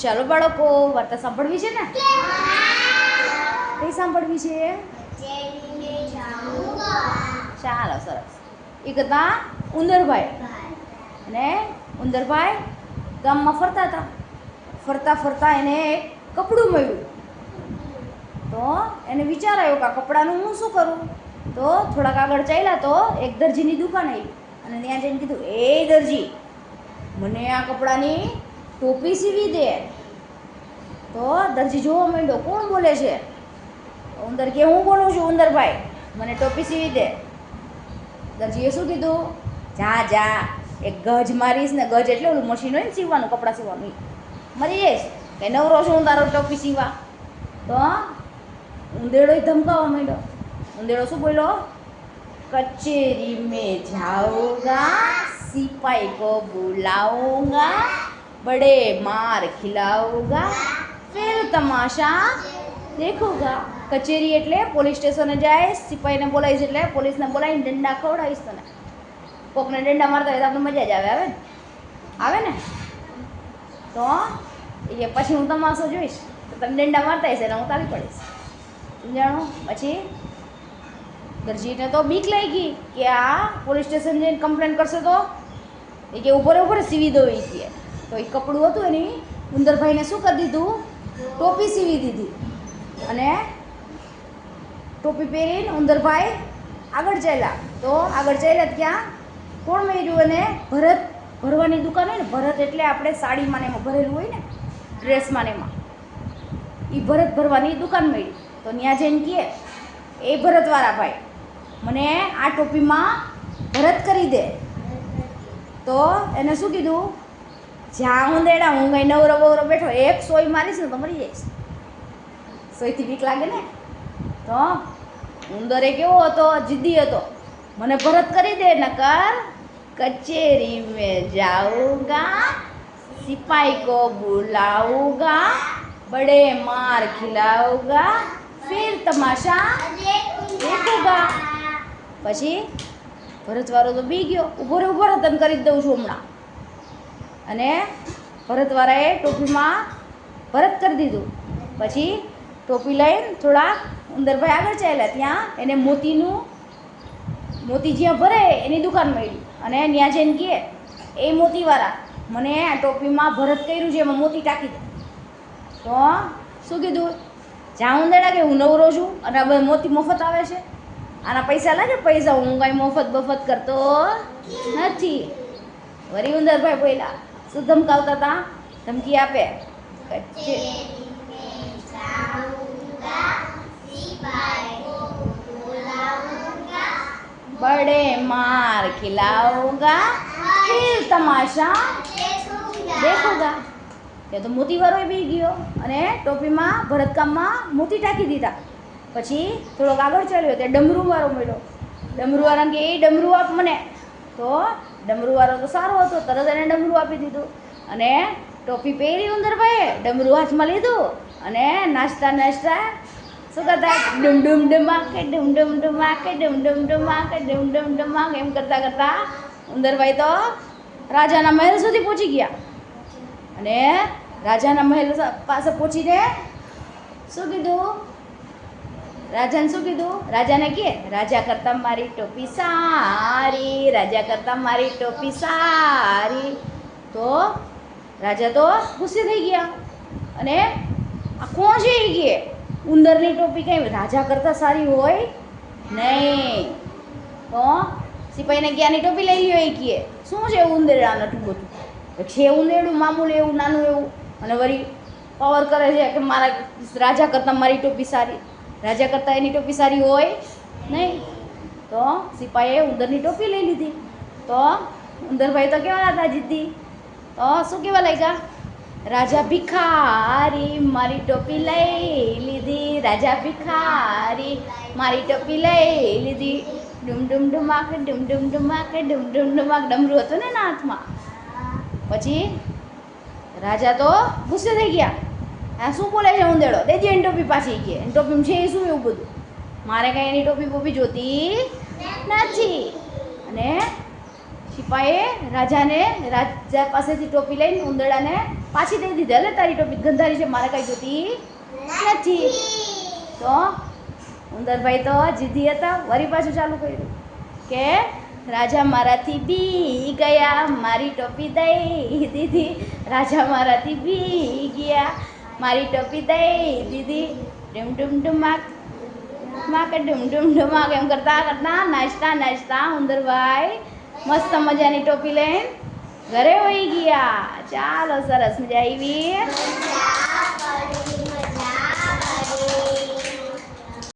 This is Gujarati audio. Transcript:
ચાલો બાળકો, વાર્તા સાંભળવી છે ને? કઈ સાંભળવી છે? ચાલો, સરસ. એક હતા ઉંદરભાઈ, અને ઉંદરભાઈ ગામમાં ફરતા હતા. ફરતા ફરતા એને એક કપડું મળ્યું. તો એને વિચાર આવ્યો કે આ કપડાનું હું શું કરું. તો થોડાક આગળ ચાલ્યા તો એક દરજીની દુકાન આવી, અને ત્યાં જઈને કીધું, એ દરજી, મને આ કપડાની ટોપી સીવી દે. તો દરજી જોવા માંડ્યો, કોણ બોલે છે? ઉંદર કે, હું બોલું છું ઉંદરભાઈ, મને ટોપી સીવી દે. દરજીએ શું કીધું? જા જા, એક ગજ મારીશ ને, ગજ એટલે ઓલું મશીન હોય ને સીવવાનું, કપડાં સીવવાનું, મરી જઈશ કે નવરો છું હું તારો ટોપી સીવા. તો ઉંદેડો ધમકાવવા માંડ્યો. ઉંદેડો શું બોલ્યો? કચેરી મેં જાઉંગા, સિપાઈ કો બુલાऊंगा, बड़े मार खिलाऊंगा, फिर તમાશા દેખુંગા. કચેરી એટલે પોલીસ સ્ટેશને જાય, સિપાહીને બોલાવીશ એટલે પોલીસને બોલાવીને દંડા ખવડાવીશ તને. કોકને દંડા મારતા હોય તો આપણે મજા જ આવે ને? આવે ને? તો એ કે પછી હું તમાશો જોઈશ, તો તમે દંડા મારતા હશે એટલે હું તાળી પડીશ. સમજાણું? પછી દરજીને તો બીક લાગી કે આ પોલીસ સ્ટેશન જઈને કમ્પ્લેન કરશે તો એ કે ઉપર સીવી દો. એ કે તો એ કપડું હતું એની ઉંદરભાઈને શું કરી દીધું? ટોપી સીવી દીધી. અને ટોપી પહેરીને ઉંદરભાઈ આગળ ચાલ્યા. તો આગળ ચાલ્યા ત્યાં કોણ મળ્યું? એને ભરત ભરવાની દુકાન હોય ને, ભરત એટલે આપણે સાડીમાં ને એમાં ભરેલું હોય ને, ડ્રેસમાં ને એમાં, એ ભરત ભરવાની દુકાન મળી. તો ત્યાં જઈને કહે, એ ભરતવાળા ભાઈ, મને આ ટોપીમાં ભરત કરી દે. તો એને શું કીધું? જ્યાં હું દેડા, હું કંઈ નવરો બવરો બેઠો, એક સોય મારીશ ને તો મરી જઈશ. સોયથી બીક લાગે ને? તો ઉંદરે કેવો હતો? જિદ્દી હતો. મને ભરત કરી દે, નકર કચેરી મેં જાઉંગા, સિપાઈ કો બુલાऊंगा, बड़े मार खिलाऊंगा, फिर તમાશા દેખુંગા. પછી ભરતવાળો તો બી ગયો, ઉભો રે તને કરી જ દઉં છું હમણાં. અને ભરતવાળાએ ટોપીમાં ભરત કરી દીધું. પછી ટોપી લઈને થોડા ઉંદરભાઈ આગળ ચાલ્યા. ત્યાં એને મોતી જ્યાં ભરે એની દુકાન મળી. અને ત્યાં જઈને કહે, એ મોતીવાળા, મને આ ટોપીમાં ભરત કર્યું છે, એમાં મોતી ટાંકી દે. તો શું કીધું? જ્યાં ઉંદરડા કે હું નવરો છું અને આ બધા મોતી મફત આવે છે, આના પૈસા લાગે પૈસા, હું કાંઈ મફત બફત કરતો નથી. વળી ઉંદરભાઈ બોલ્યા, શું ધમકાવતા હતા? ધમકી આપે, બડે માર ખિલાऊंगा, फिर તમાશા દેખુંગા. ત્યાં તો મોતીવાળો બી ગયો અને ટોપીમાં ભરતકામમાં મોતી ટાંકી દીધા. પછી થોડોક આગળ ચાલ્યો ત્યાં ડમરૂવાળો મળ્યો. ડમરૂવાળાને કે, એ ડમરું આપ મને. તો ડમરૂવાળો તો સારો હતો, તરત એને ડમરું આપી દીધું. અને ટોપી પહેરી ઉંદરભાઈએ, ડમરું હાથમાં લીધું, અને નાચતા નાચતા શું કરતા? ડુમ ડુમ ડમાકે, ડુમ ડુમ ડમાકે, ડુમ ડુમ ડમાકે, ડુમ ડુમ ડમાકે, એમ કરતાં કરતાં ઉંદરભાઈ તો રાજાના મહેલ સુધી પહોંચી ગયા. અને રાજાના મહેલ પાસે પહોંચીને શું કીધું? રાજાને શું કીધું? રાજાને કે, રાજા કરતાં મારી ટોપી સારી, રાજા કરતાં મારી ટોપી સારી. તો રાજા તો ગુસ્સે થઈ ગયા. અને આ કોણ છે? એ કે ઉંદરની ટોપી કંઈ રાજા કરતાં સારી હોય નહીં. તો સિપાહીને ક્યાંની ટોપી લઈ લ્યો. એ કહે, શું છે ઉંદરડા નઠું બધું છે? ઉંદેડું મામૂલી એવું નાનું એવું, અને વળી પાવર કરે છે કે મારા રાજા કરતાં મારી ટોપી સારી, રાજા કરતાં એની ટોપી સારી હોય નહીં. તો સિપાહીએ ઉંદરની ટોપી લઈ લીધી. તો ઉંદરભાઈ તો કેવા હતા? જિદ્દી. તો શું કહેવા લાગ્યા? રાજા ભિખારી, મારી ટોપી લઈ લીધી, રાજા ભિખારી, મારી ટોપી લઈ લીધી. ડુમ ડુમ ડુમાક, ડુમ ડુમ ડુમાક, ડુમ ડુમ ડુમાક. ડમરું હતું ને એના હાથમાં. પછી રાજા તો ગુસ્સે થઈ ગયા. આ શું બોલે છે ઉંદેડો? દેજે એની ટોપી પાછી. કે એની ટોપીમાં છે એ શું એવું બધું? મારે કાંઈ એની ટોપી બોપી જોતી નથી. અને સિપાહીએ રાજા પાસેથી ટોપી લઈને ઉંદરડાને પાછી દઈ દીધી. હલે તારી ટોપી ગંધારી છે, મારે કઈ જોતી નથી. તો ઉંદરભાઈ તો જીદી હતા. વળી પાછું ચાલુ કર્યું કે રાજા મારાથી બી ગયા, મારી ટોપી દઈ દીધી. રાજા મારાથી બી ગયા, મારી ટોપી દઈ દીધી. ડુમ ડુમ ડુમાક માક ડુમ ડુમ ડુમાક એમ કરતા કરતા નાચતા નાચતા ઉંદરભાઈ મસ્ત મજાની ટોપી લઈને ઘરે વહી ગયા. ચાલો, સરસ મજા આવી.